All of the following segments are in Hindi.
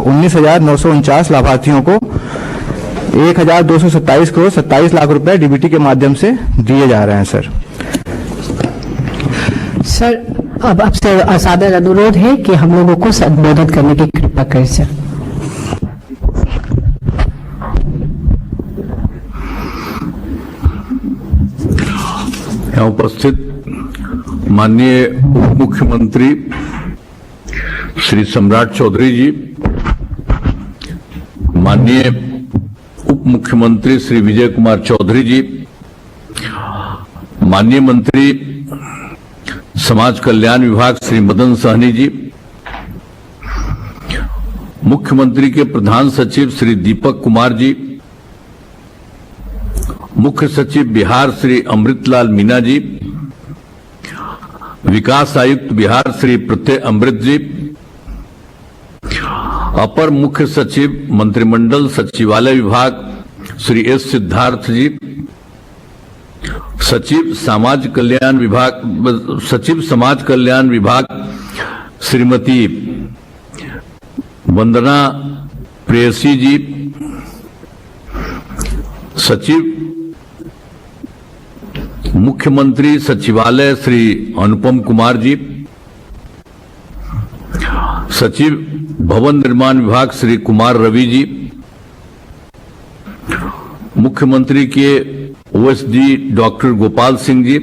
19,949 लाभार्थियों को 1,227 करोड़ 27 लाख रुपए डीबीटी के माध्यम से दिए जा रहे हैं सर। सर, अब आपसे असादर अनुरोध है कि हम लोगों को संबोधित करने की कृपा करें सर। यहाँ उपस्थित माननीय उप मुख्यमंत्री श्री सम्राट चौधरी जी, माननीय उप मुख्यमंत्री श्री विजय कुमार चौधरी जी, माननीय मंत्री समाज कल्याण विभाग श्री मदन सहनी जी, मुख्यमंत्री के प्रधान सचिव श्री दीपक कुमार जी, मुख्य सचिव बिहार श्री अमृतलाल मीना जी, विकास आयुक्त बिहार श्री प्रत्यय अमृत जी, अपर मुख्य सचिव मंत्रिमंडल सचिवालय विभाग श्री एस सिद्धार्थ जी, सचिव समाज कल्याण विभाग श्रीमती वंदना प्रेयसी जी, सचिव मुख्यमंत्री सचिवालय श्री अनुपम कुमार जी, सचिव भवन निर्माण विभाग श्री कुमार रवि जी, मुख्यमंत्री के ओएसडी डॉक्टर गोपाल सिंह जी,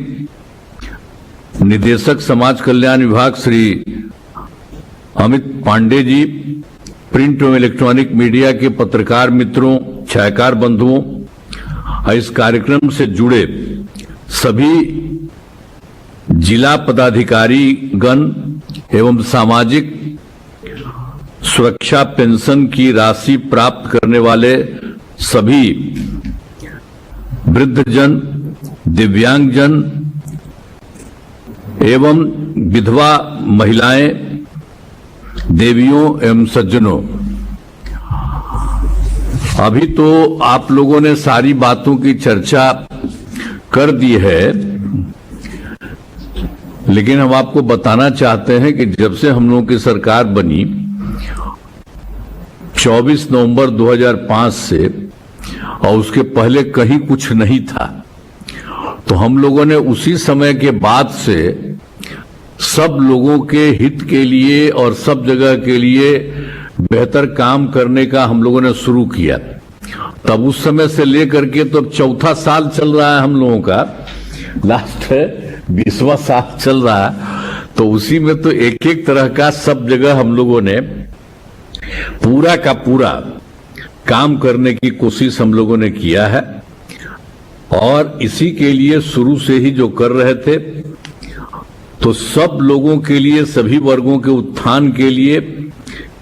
निदेशक समाज कल्याण विभाग श्री अमित पांडे जी, प्रिंट एवं इलेक्ट्रॉनिक मीडिया के पत्रकार मित्रों, छायाकार बंधुओं, इस कार्यक्रम से जुड़े सभी जिला पदाधिकारी गण एवं सामाजिक सुरक्षा पेंशन की राशि प्राप्त करने वाले सभी वृद्धजन, दिव्यांगजन एवं विधवा महिलाएं, देवियों एवं सज्जनों, अभी तो आप लोगों ने सारी बातों की चर्चा कर दी है, लेकिन हम आपको बताना चाहते हैं कि जब से हम लोगों की सरकार बनी 24 नवंबर 2005 से, और उसके पहले कहीं कुछ नहीं था, तो हम लोगों ने उसी समय के बाद से सब लोगों के हित के लिए और सब जगह के लिए बेहतर काम करने का हम लोगों ने शुरू किया। तब उस समय से लेकर के तो अब चौथा साल चल रहा है हम लोगों का, लास्ट है 20वां साल चल रहा है, तो उसी में तो एक एक तरह का सब जगह हम लोगों ने पूरा का पूरा काम करने की कोशिश हम लोगों ने किया है। और इसी के लिए शुरू से ही जो कर रहे थे, तो सब लोगों के लिए, सभी वर्गों के उत्थान के लिए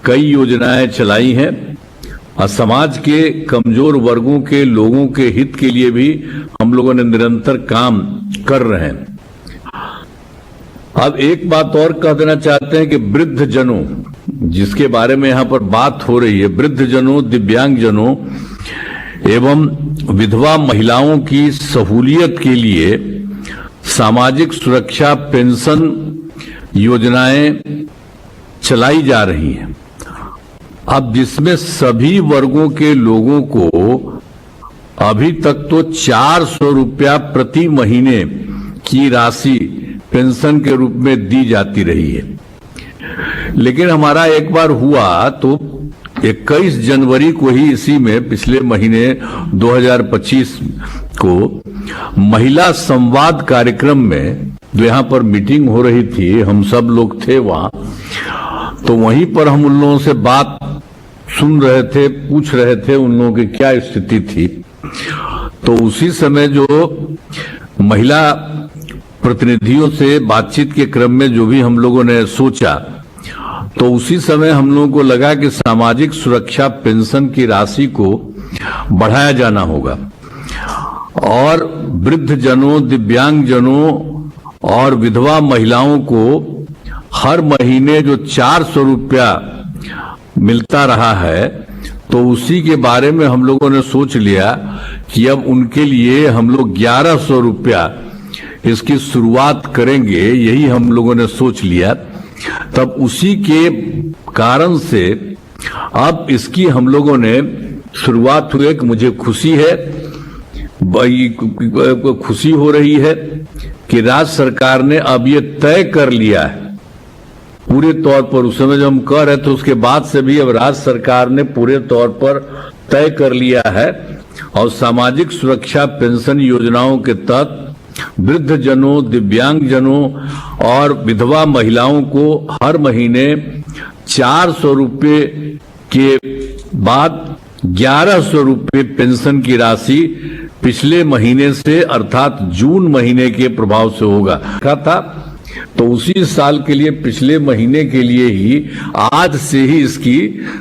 कई योजनाएं चलाई हैं, और समाज के कमजोर वर्गों के लोगों के हित के लिए भी हम लोगों ने निरंतर काम कर रहे हैं। अब एक बात और कह देना चाहते हैं कि वृद्धजनों, जिसके बारे में यहां पर बात हो रही है, वृद्धजनों, दिव्यांगजनों एवं विधवा महिलाओं की सहूलियत के लिए सामाजिक सुरक्षा पेंशन योजनाएं चलाई जा रही हैं। अब जिसमें सभी वर्गों के लोगों को अभी तक तो 400 रुपया प्रति महीने की राशि पेंशन के रूप में दी जाती रही है, लेकिन हमारा एक बार हुआ तो 21 जनवरी को ही, इसी में पिछले महीने 2025 को, महिला संवाद कार्यक्रम में जो यहाँ पर मीटिंग हो रही थी, हम सब लोग थे वहां, तो वहीं पर हम उन लोगों से बात सुन रहे थे, पूछ रहे थे उन लोगों की क्या स्थिति थी। तो उसी समय जो महिला प्रतिनिधियों से बातचीत के क्रम में जो भी हम लोगों ने सोचा, तो उसी समय हम लोगों को लगा कि सामाजिक सुरक्षा पेंशन की राशि को बढ़ाया जाना होगा और वृद्धजनों, दिव्यांगजनों और विधवा महिलाओं को हर महीने जो 400 रुपया मिलता रहा है, तो उसी के बारे में हम लोगों ने सोच लिया कि अब उनके लिए हम लोग 1100 रुपया इसकी शुरुआत करेंगे, यही हम लोगों ने सोच लिया। तब उसी के कारण से अब इसकी हम लोगों ने शुरुआत हुई कि मुझे खुशी है, खुशी हो रही है कि राज्य सरकार ने अब ये तय कर लिया है पूरे तौर पर। उस समय जब हम कह रहे थे उसके बाद से भी अब राज्य सरकार ने पूरे तौर पर तय कर लिया है और सामाजिक सुरक्षा पेंशन योजनाओं के तहत वृद्ध जनों, दिव्यांग जनों और विधवा महिलाओं को हर महीने 400 रुपये के बाद 1100 रुपये पेंशन की राशि पिछले महीने से अर्थात जून महीने के प्रभाव से होगा कहा था। तो उसी साल के लिए पिछले महीने के लिए ही आज से ही इसकी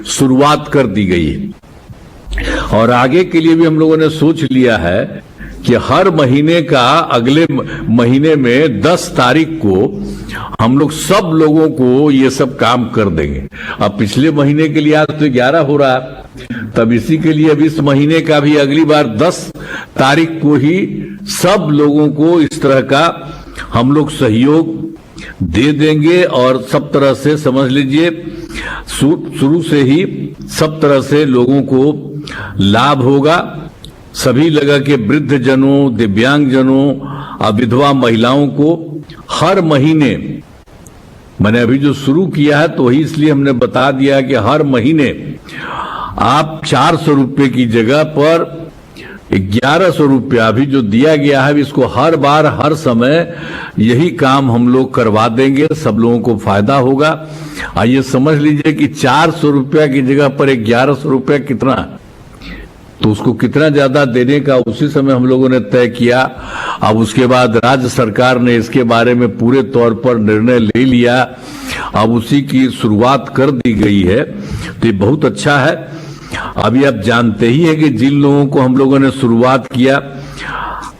शुरुआत कर दी गई है और आगे के लिए भी हम लोगों ने सोच लिया है कि हर महीने का अगले महीने में 10 तारीख को हम लोग सब लोगों को ये सब काम कर देंगे। अब पिछले महीने के लिए आज तो 11 हो रहा है, तब इसी के लिए अब इस महीने का भी अगली बार 10 तारीख को ही सब लोगों को इस तरह का हम लोग सहयोग दे देंगे और सब तरह से समझ लीजिए शुरू से ही सब तरह से लोगों को लाभ होगा। सभी जगह के वृद्ध जनों, दिव्यांग जनों और विधवा महिलाओं को हर महीने, मैंने अभी जो शुरू किया है तो वही इसलिए हमने बता दिया कि हर महीने आप 400 रुपये की जगह पर 1100 रुपया अभी जो दिया गया है इसको हर बार हर समय यही काम हम लोग करवा देंगे, सब लोगों को फायदा होगा। आइए समझ लीजिए कि 400 रुपया की जगह पर 1100 रुपया कितना, तो उसको कितना ज्यादा देने का उसी समय हम लोगों ने तय किया। अब उसके बाद राज्य सरकार ने इसके बारे में पूरे तौर पर निर्णय ले लिया, अब उसी की शुरुआत कर दी गई है, तो ये बहुत अच्छा है। अभी आप जानते ही हैं कि जिन लोगों को हम लोगों ने शुरुआत किया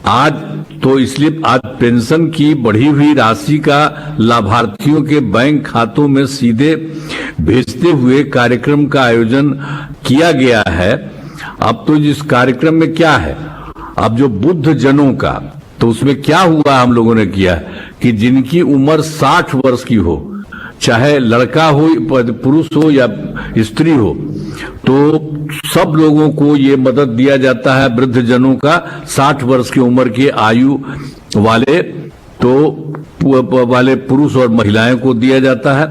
आज, तो इसलिए आज पेंशन की बढ़ी हुई राशि का लाभार्थियों के बैंक खातों में सीधे भेजते हुए कार्यक्रम का आयोजन किया गया है। अब तो जिस कार्यक्रम में क्या है, अब जो वृद्ध जनों का, तो उसमें क्या हुआ हम लोगों ने किया कि जिनकी उम्र 60 वर्ष की हो, चाहे लड़का हो, पुरुष हो या स्त्री हो, तो सब लोगों को ये मदद दिया जाता है। वृद्ध जनों का 60 वर्ष की उम्र के आयु वाले वाले पुरुष और महिलाएं को दिया जाता है।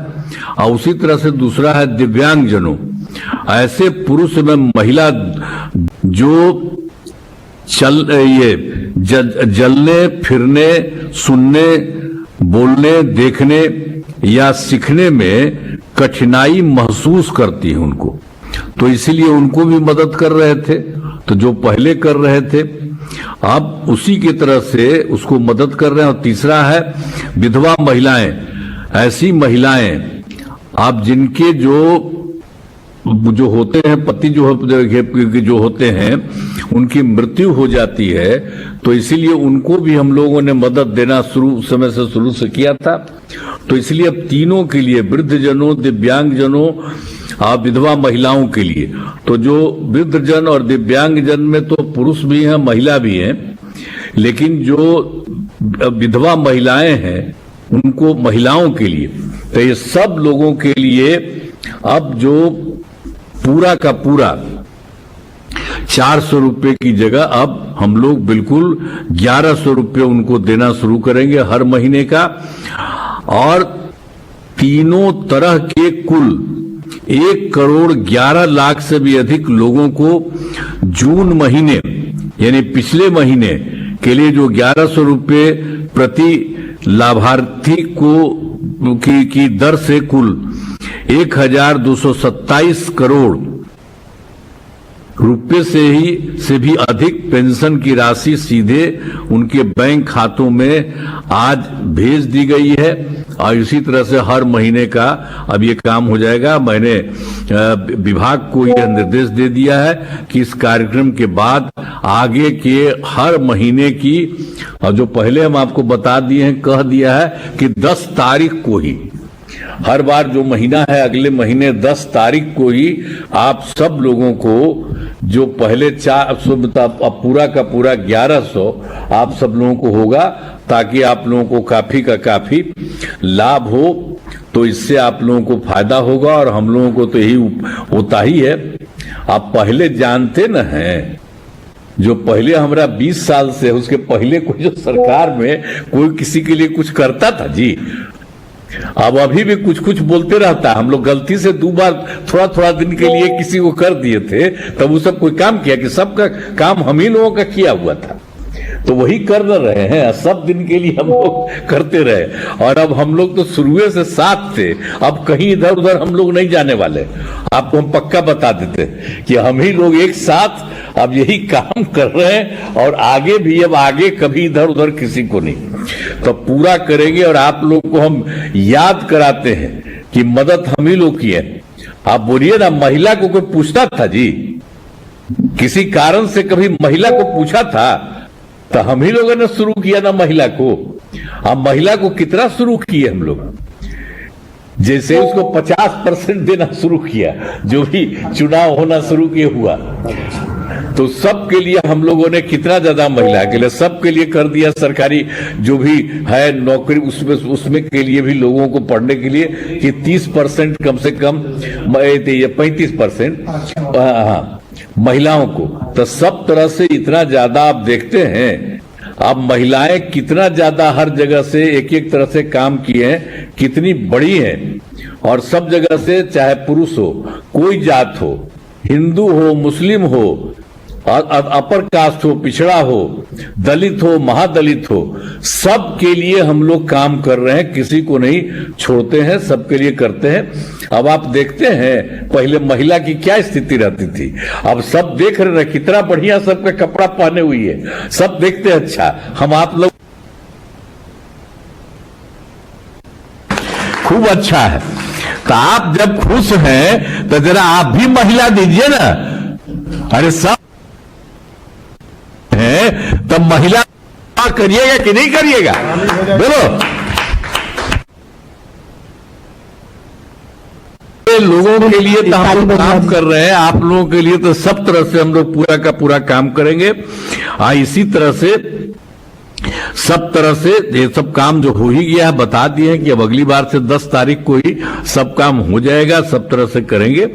और उसी तरह से दूसरा है दिव्यांग जनों, ऐसे पुरुष में महिला जो जलने, फिरने, सुनने, बोलने, देखने या सीखने में कठिनाई महसूस करती है उनको, तो इसीलिए उनको भी मदद कर रहे थे। तो जो पहले कर रहे थे अब उसी की तरह से उसको मदद कर रहे हैं। और तीसरा है विधवा महिलाएं, ऐसी महिलाएं आप जिनके जो होते हैं पति जो होते हैं उनकी मृत्यु हो जाती है, तो इसीलिए उनको भी हम लोगों ने मदद देना समय से शुरू से किया था। तो इसलिए अब तीनों के लिए, वृद्ध जनों, दिव्यांग जनों और विधवा महिलाओं के लिए, तो जो वृद्ध जन और दिव्यांग जन में तो पुरुष भी हैं, महिला भी हैं, लेकिन जो विधवा महिलाएं हैं उनको, महिलाओं के लिए, तो ये सब लोगों के लिए अब जो पूरा का पूरा 400 रुपये की जगह अब हम लोग बिल्कुल 1100 रुपये उनको देना शुरू करेंगे हर महीने का। और तीनों तरह के कुल 1 करोड़ 11 लाख से भी अधिक लोगों को जून महीने यानी पिछले महीने के लिए जो 1100 रुपये प्रति लाभार्थी को की दर से कुल 1227 करोड़ रुपये से भी अधिक पेंशन की राशि सीधे उनके बैंक खातों में आज भेज दी गई है। और इसी तरह से हर महीने का अब ये काम हो जाएगा। मैंने विभाग को यह निर्देश दे दिया है कि इस कार्यक्रम के बाद आगे के हर महीने की, और जो पहले हम आपको बता दिए हैं, कह दिया है कि 10 तारीख को ही हर बार जो महीना है अगले महीने 10 तारीख को ही आप सब लोगों को जो पहले 400 अब पूरा का पूरा 1100 आप सब लोगों को होगा, ताकि आप लोगों को काफी का काफी लाभ हो। तो इससे आप लोगों को फायदा होगा और हम लोगों को तो यही होता ही है। आप पहले जानते न हैं, जो पहले हमारा 20 साल से उसके पहले कोई जो सरकार में कोई किसी के लिए कुछ करता था जी, अब अभी भी कुछ कुछ बोलते रहता है। हम लोग गलती से 2 बार थोड़ा थोड़ा दिन के लिए किसी को कर दिए थे, तब वो सब कोई काम किया कि सबका काम हम ही लोगों का किया हुआ था, तो वही कर रहे हैं। सब दिन के लिए हम लोग करते रहे और अब हम लोग तो शुरू से साथ थे, अब कहीं इधर उधर हम लोग नहीं जाने वाले। आपको हम पक्का बता देते कि हम ही लोग एक साथ अब यही काम कर रहे हैं और आगे भी, अब आगे कभी इधर उधर किसी को नहीं, तो पूरा करेंगे। और आप लोग को हम याद कराते हैं कि मदद हम ही लोग की है। आप बोलिए ना, महिला को कोई पूछता था जी, किसी कारण से कभी महिला को पूछा था? तो हम ही लोगों ने शुरू किया ना महिला को। अब महिला को कितना शुरू किए हम लोग, जैसे उसको 50% देना शुरू किया, जो भी चुनाव होना शुरू किए हुआ, तो सबके लिए हम लोगों ने कितना ज्यादा महिला के लिए सबके लिए कर दिया। सरकारी जो भी है नौकरी, उसमें के लिए भी लोगों को पढ़ने के लिए कि 30% कम से कम, 35% हाँ महिलाओं को। तो सब तरह से इतना ज्यादा आप देखते हैं, अब महिलाएं कितना ज्यादा हर जगह से एक एक तरह से काम किए हैं, कितनी बड़ी हैं। और सब जगह से, चाहे पुरुष हो, कोई जात हो, हिंदू हो, मुस्लिम हो, अपर कास्ट हो, पिछड़ा हो, दलित हो, महादलित हो, सबके लिए हम लोग काम कर रहे हैं, किसी को नहीं छोड़ते हैं, सबके लिए करते हैं। अब आप देखते हैं पहले महिला की क्या स्थिति रहती थी, अब सब देख रहे हैं कितना बढ़िया सबका कपड़ा पहने हुई है, सब देखते हैं। अच्छा, हम आप लोग खूब अच्छा है, तो आप जब खुश हैं तो जरा आप भी महिला दीजिए ना। अरे सब है तब महिला करिएगा कि नहीं करिएगा, बोलो। लोगों के लिए तो हम लोग काम कर रहे हैं, आप लोगों के लिए तो सब तरह से हम लोग पूरा का पूरा काम करेंगे। इसी तरह से सब तरह से ये सब काम जो हो ही गया है, बता दिए हैं कि अब अगली बार से 10 तारीख को ही सब काम हो जाएगा। सब तरह से करेंगे,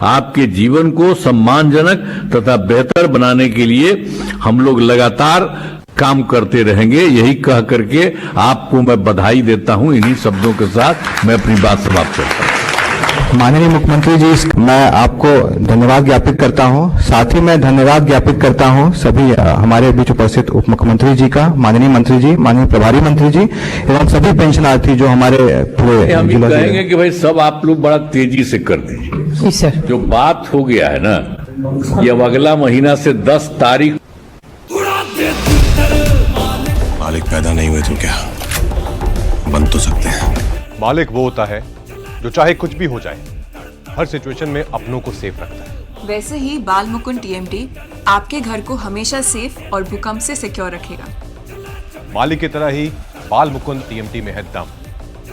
आपके जीवन को सम्मानजनक तथा बेहतर बनाने के लिए हम लोग लगातार काम करते रहेंगे। यही कह करके आपको मैं बधाई देता हूं। इन्हीं शब्दों के साथ मैं अपनी बात समाप्त करता हूं। माननीय मुख्यमंत्री जी, मैं आपको धन्यवाद ज्ञापित करता हूं। साथ ही मैं धन्यवाद ज्ञापित करता हूं सभी हमारे बीच उपस्थित उप मुख्यमंत्री जी का, माननीय मंत्री जी, माननीय प्रभारी मंत्री जी एवं सभी पेंशनार्थी जो हमारे पूरे हम कहेंगे कि भाई सब आप लोग बड़ा तेजी से कर दीजिए। सर, जो बात हो गया है ना, ये अब अगला महीना से 10 तारीख। मालिक पैदा नहीं हुए तो क्या बन तो सकते हैं। मालिक वो होता है जो चाहे कुछ भी हो जाए, हर सिचुएशन में अपनों को सेफ रखता है। वैसे ही बाल मुकुंद टीएमटी आपके घर को हमेशा सेफ और भूकंप से सिक्योर रखेगा। मालिक की तरह ही बाल मुकुंद टीएमटी में है दम,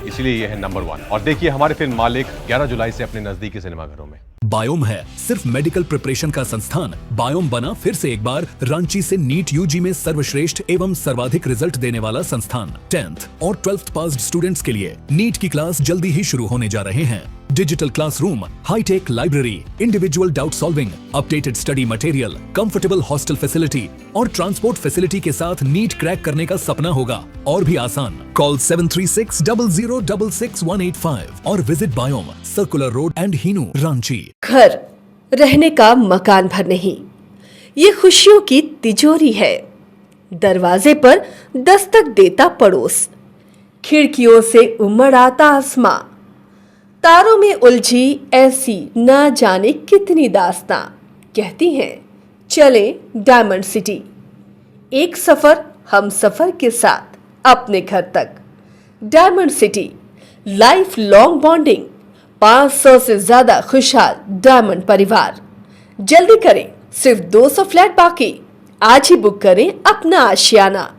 इसलिए यह है नंबर 1। और देखिए हमारे फिल्म मालिक 11 जुलाई से अपने नजदीकी सिनेमाघरों में। बायोम है सिर्फ मेडिकल प्रिपरेशन का संस्थान। बायोम बना फिर से एक बार रांची से नीट यूजी में सर्वश्रेष्ठ एवं सर्वाधिक रिजल्ट देने वाला संस्थान। 10th और 12th पास्ड स्टूडेंट्स के लिए नीट की क्लास जल्दी ही शुरू होने जा रहे हैं। Digital classroom, hi tech library, individual doubt solving, updated study material, comfortable hostel facility और ट्रांसपोर्ट फैसिलिटी के साथ नीट क्रैक करने का सपना होगा और भी आसान। कॉल 7360066185 और visit Biome, circular road and Hinoo, Ranchi. घर रहने का मकान भर नहीं, ये खुशियों की तिजोरी है। दरवाजे पर दस्तक देता पड़ोस, खिड़कियों से उमड़ आता आसमां, तारों में उलझी ऐसी ना जाने कितनी दास्तां। कहती हैं चले डायमंड सिटी, एक सफर हम सफर के साथ अपने घर तक। Diamond city, life long bonding, 500 से ज्यादा खुशहाल डायमंड परिवार। जल्दी करें, सिर्फ 200 फ्लैट बाकी। आज ही बुक करें अपना आशियाना।